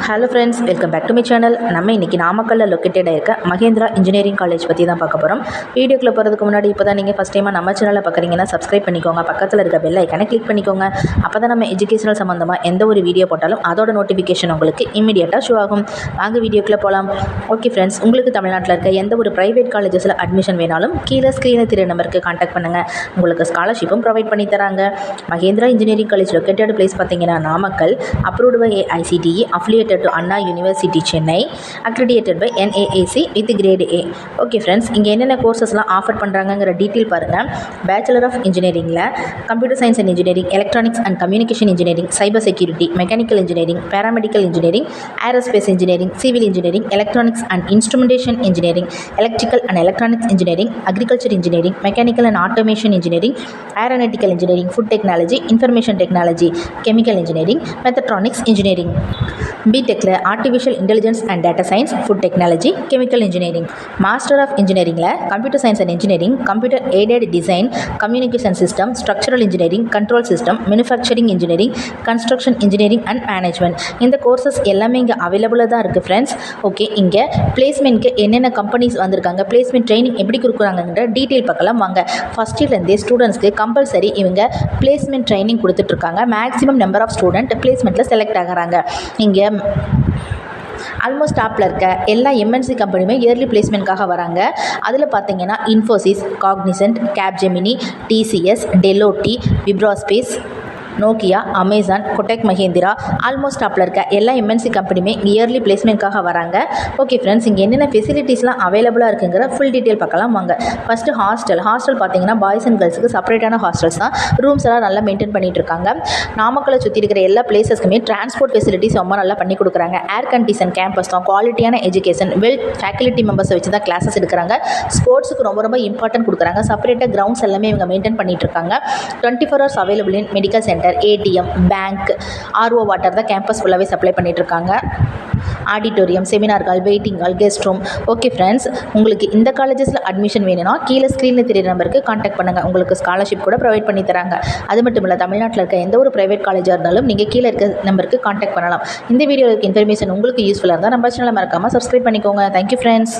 Hello friends, welcome back to my channel. நம்ம இன்றைக்கி நாமக்கல்லில் லொக்கேட்டடாக இருக்க மகேந்திரா இன்ஜினியரிங் காலேஜ் பற்றி தான் பார்க்க போகிறோம். வீடியோக்குள்ளே போகிறதுக்கு முன்னாடி இப்போ தான் நீங்கள் ஃபஸ்ட் டைமாக நம்ம சேனலில் பார்க்குறீங்கன்னா சப்ஸ்கிரைப் பண்ணிக்கோங்க. பக்கத்தில் இருக்க பெல் ஐக்கானை கிளிக் பண்ணிக்கோங்க. அப்போ தான் நம்ம எஜுகேஷனல் சம்மந்தமாக எந்த ஒரு வீடியோ போட்டாலும் அதோட நோட்டிஃபிகேஷன் உங்களுக்கு இமீடியட்டாக ஷோ ஆகும். வாங்க வீடியோக்குள்ளே போகலாம். ஓகே ஃப்ரெண்ட்ஸ், உங்களுக்கு தமிழ்நாட்டில் இருக்க எந்த ஒரு ப்ரைவேட் காலேஜஸில் அட்மிஷன் வேணாலும் கீழே ஸ்க்ரீனில் தெரிய நம்பருக்கு கான்டாக்ட் பண்ணுங்கள். உங்களுக்கு ஸ்காலர்ஷிப்பும் ப்ரொவைட் பண்ணி தராங்க. Mahendra engineering college located place பார்த்தீங்கன்னா Namakkal, approved by AICTE, affiliated to Anna University Chennai, accredited by NAAC with grade A. Okay friends, இங்கே என்னென்ன கோர்சஸ்லாம் ஆஃபர் பண்ணுறாங்கங்கிற டீட்டெயில் பாருங்கள். பேச்சுலர் ஆஃப் இன்ஜினியரிங்கில் computer science and engineering, electronics and communication engineering, cyber security, mechanical engineering, paramedical engineering, aerospace engineering, civil engineering, electronics and instrumentation engineering, electrical and electronics engineering, agriculture engineering, mechanical and automation engineering, aeronautical engineering, food technology, information technology, chemical engineering, mechatronics engineering. பிடெக்கில் artificial intelligence and data science, food technology, chemical engineering. Master of இன்ஜினியரிங்கில் computer science and engineering, computer aided design, communication system, structural engineering, control system, manufacturing engineering, construction engineering and management. இந்த courses எல்லாமே இங்கே அவைலபிளாக தான் இருக்குது friends. Okay, இங்கே பிளேஸ்மெண்ட்க்கு என்னென்ன companies வந்திருக்காங்க, பிளேஸ்மெண்ட் ட்ரைனிங் எப்படி கொடுக்குறாங்கன்ற டீட்டெயில் பார்க்கலாம் வாங்க. ஃபஸ்ட் இயர்லேருந்தே ஸ்டூடெண்ட்ஸ்க்கு கம்பல்சரி இவங்க பிளேஸ்மெண்ட் ட்ரைனிங் கொடுத்துட்ருக்காங்க. மேக்ஸிமம் நம்பர் ஆஃப் ஸ்டூடெண்ட் பிளேஸ்மெண்ட்டில் செலக்ட் ஆகிறாங்க. இங்கே ஆல்மோஸ்ட் டாப்பில் இருக்க எல்லா MNC கம்பெனியுமே இயர்லி பிளேஸ்மெண்ட்காக வராங்க. அதில் பார்த்தீங்கன்னா Infosys, Cognizant, Capgemini, TCS, Deloitte, விப்ராஸ்பேஸ், Nokia, Amazon, Kotak Mahindra, almost டாப்பில் இருக்க எல்லா MNC கம்பெனியுமே இயர்லி பிளேஸ்மெண்ட்காக வராங்க. ஓகே ஃப்ரெண்ட்ஸ், இங்கே என்னென்ன ஃபெசிலிட்டிஸ்லாம் அவைலபிளாக இருக்குங்கிற ஃபுல் டீட்டெயில் பார்க்கலாம் வாங்க. ஃபஸ்ட்டு ஹாஸ்டல் பார்த்தீங்கன்னா பாய்ஸ் அண்ட் கேர்ள்ஸுக்கு செப்பரேட்டான ஹாஸ்டல்ஸ் தான். ரூம்ஸ் எல்லாம் நல்லா மெயின்டைன் பண்ணிட்டு இருக்காங்க. நாமக்கலை சுற்றி இருக்கிற எல்லா பிளேசஸ்க்குமே டிரான்ஸ்போர்ட் ஃபெசிலிட்டிஸ் ரொம்ப நல்லா பண்ணி கொடுக்குறாங்க. ஏர் கண்டிஷன் கேம்பஸ் தான், குவாலிட்டியான எஜுகேஷன், வெல் ஃபேக்கல்ட்டி மெம்பர்ஸை வச்சு தான் கிளாஸஸ் எடுக்கிறாங்க. ஸ்போர்ட்ஸுக்கு ரொம்ப ரொம்ப இம்பார்ட்டன்ட் கொடுக்குறாங்க. செப்பரேட்டாக கிரவுண்ட்ஸ் எல்லாமே இவங்க மெயின்டைன் பண்ணிட்டு இருக்காங்க. 24 hours available in medical centre, ATM, bank, RO water தான் கேம்பஸ் ஃபுல்லாகவே சப்ளை பண்ணிட்டு இருக்காங்க. Auditorium, seminar hall, waiting hall, guest room. Okay friends, உங்களுக்கு இந்த காலேஜஸில் அட்மிஷன் வேணும்னா கீழே ஸ்க்ரீனில் தெரிய நம்பருக்கு கான்டாக்ட் பண்ணுங்கள். உங்களுக்கு ஸ்காலர்ஷிப் கூட ப்ரொவைட் பண்ணி தராங்க. அது மட்டும் இல்லை, தமிழ்நாட்டில் இருக்க எந்த ஒரு ப்ரைவேட் காலேஜாக இருந்தாலும் நீங்கள் கீழே இருக்க நம்பருக்கு கான்டாக்ட் பண்ணலாம். இந்த வீடியோவுக்கு இன்ஃபர்மேஷன் உங்களுக்கு யூஸ்ஃபுல்லாக இருந்தால் நம்ம சேனலை மறக்காமல் சப்ஸ்கிரைப் பண்ணிக்கோங்க. Thank you friends.